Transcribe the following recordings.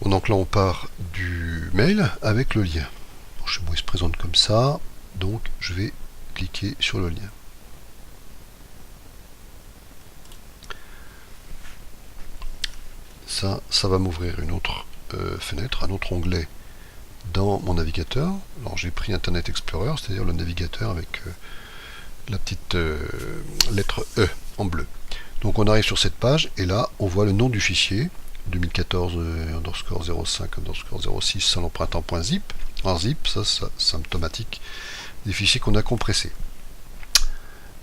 Bon, donc là on part du mail avec le lien. Bon, chez moi il se présente comme ça, donc je vais cliquer sur le lien. Ça va m'ouvrir une autre fenêtre, un autre onglet dans mon navigateur. Alors j'ai pris Internet Explorer, c'est-à-dire le navigateur avec la petite lettre E en bleu. Donc on arrive sur cette page et là on voit le nom du fichier 2014 underscore 05 underscore 06 salonprintemps.zip. En zip, ça symptomatique des fichiers qu'on a compressés.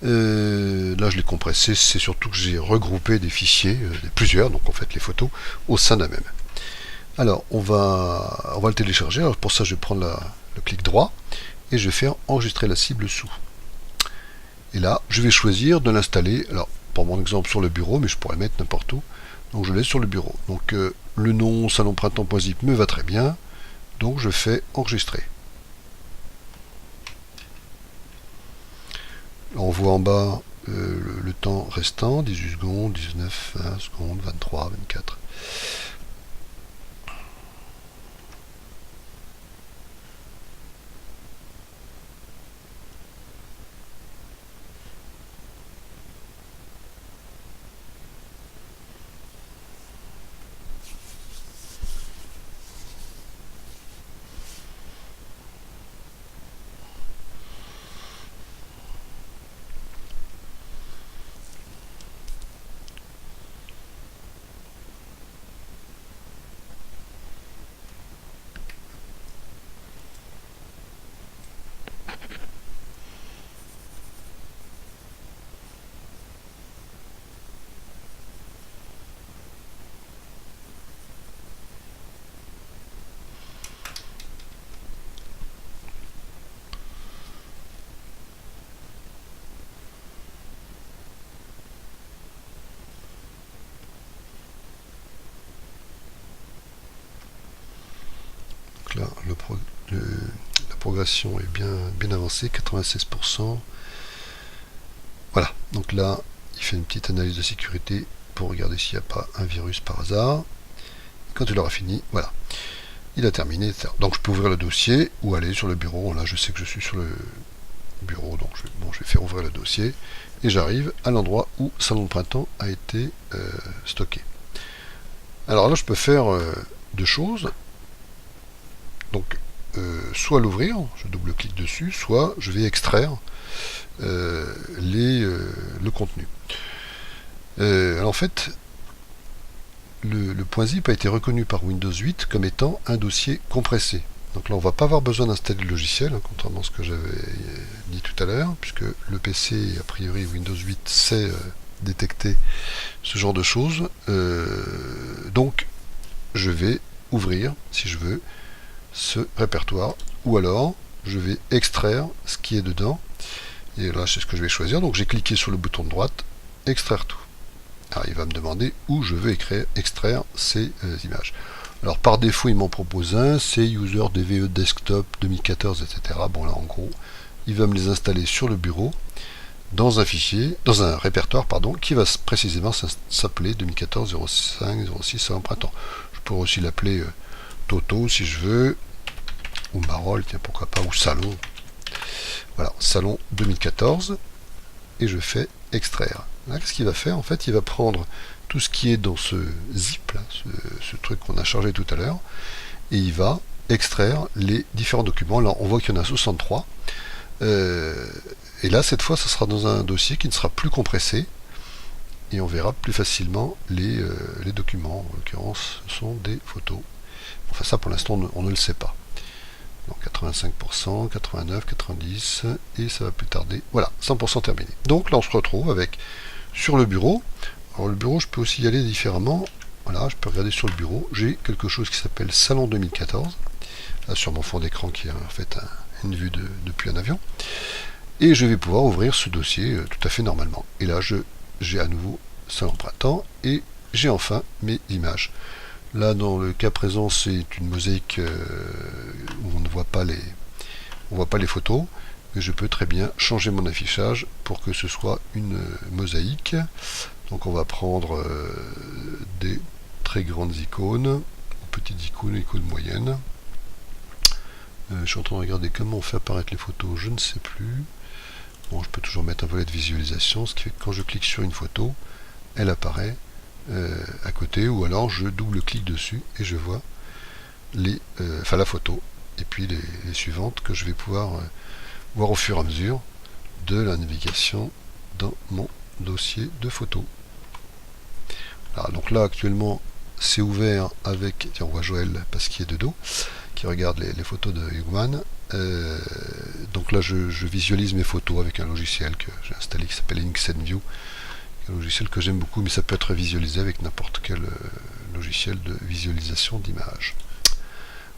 Là je l'ai compressé, c'est surtout que j'ai regroupé des fichiers, plusieurs, donc en fait les photos, au sein d'un même. Alors on va le télécharger. Alors pour ça je vais prendre le clic droit et je vais faire enregistrer la cible sous. Et là je vais choisir de l'installer, alors pour mon exemple sur le bureau, mais je pourrais mettre n'importe où. Donc je laisse sur le bureau. Donc le nom salonprintemps.zip me va très bien, donc je fais enregistrer. On voit en bas le temps restant, 18 secondes, 19, 20 secondes, 23, 24. Donc là, la progression est bien avancée, 96%. Voilà, donc là, il fait une petite analyse de sécurité pour regarder s'il n'y a pas un virus par hasard. Quand il aura fini, voilà, il a terminé, etc. Donc je peux ouvrir le dossier ou aller sur le bureau. Là, je sais que je suis sur le bureau, donc je vais faire ouvrir le dossier et j'arrive à l'endroit où Salon de Printemps a été stocké. Alors là, je peux faire deux choses. Donc, soit l'ouvrir, je double-clique dessus, soit je vais extraire le contenu. Alors en fait, le .zip a été reconnu par Windows 8 comme étant un dossier compressé. Donc là, on ne va pas avoir besoin d'installer le logiciel, hein, contrairement à ce que j'avais dit tout à l'heure, puisque le PC, a priori Windows 8, sait détecter ce genre de choses. Donc, je vais ouvrir, si je veux, ce répertoire, ou alors je vais extraire ce qui est dedans. Et là, c'est ce que je vais choisir. Donc, j'ai cliqué sur le bouton de droite, extraire tout. Alors, il va me demander où je veux extraire ces images. Alors par défaut, il m'en propose un, c'est User DVE Desktop 2014, etc. Bon là, en gros, il va me les installer sur le bureau dans un fichier, dans un répertoire, pardon, qui va précisément s'appeler 2014 05 06 Salon Printemps. Je pourrais aussi l'appeler Toto si je veux, ou Marol, tiens pourquoi pas, ou Salon. Voilà, Salon 2014, et je fais extraire. Là, qu'est-ce qu'il va faire? En fait, il va prendre tout ce qui est dans ce zip, là, ce truc qu'on a chargé tout à l'heure, et il va extraire les différents documents. Là, on voit qu'il y en a 63. Et là, cette fois, ça sera dans un dossier qui ne sera plus compressé, et on verra plus facilement les documents. En l'occurrence, ce sont des photos. Enfin, ça, pour l'instant, on ne le sait pas. Donc 85%, 89, 90, et ça va plus tarder. Voilà, 100% terminé. Donc là, on se retrouve avec, sur le bureau. Alors le bureau, je peux aussi y aller différemment. Voilà, je peux regarder sur le bureau. J'ai quelque chose qui s'appelle Salon 2014. Là, sur mon fond d'écran qui est en fait une vue depuis un avion. Et je vais pouvoir ouvrir ce dossier tout à fait normalement. Et là, j'ai à nouveau Salon Printemps et j'ai enfin mes images. Là, dans le cas présent, c'est une mosaïque où on ne voit pas les photos. Mais je peux très bien changer mon affichage pour que ce soit une mosaïque. Donc on va prendre des très grandes icônes, petite icône moyenne. Je suis en train de regarder comment on fait apparaître les photos, je ne sais plus. Bon, je peux toujours mettre un volet de visualisation, ce qui fait que quand je clique sur une photo, elle apparaît à côté, ou alors je double-clique dessus et je vois la photo, et puis les suivantes que je vais pouvoir voir au fur et à mesure de la navigation dans mon dossier de photos. Alors, donc là actuellement c'est ouvert avec, tiens, on voit Joël Pasquier de dos qui regarde les photos de Hugman. Donc là je visualise mes photos avec un logiciel que j'ai installé qui s'appelle InkSendView, un logiciel que j'aime beaucoup, mais ça peut être visualisé avec n'importe quel logiciel de visualisation d'images.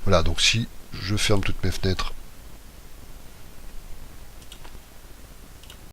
Voilà, donc si je ferme toutes mes fenêtres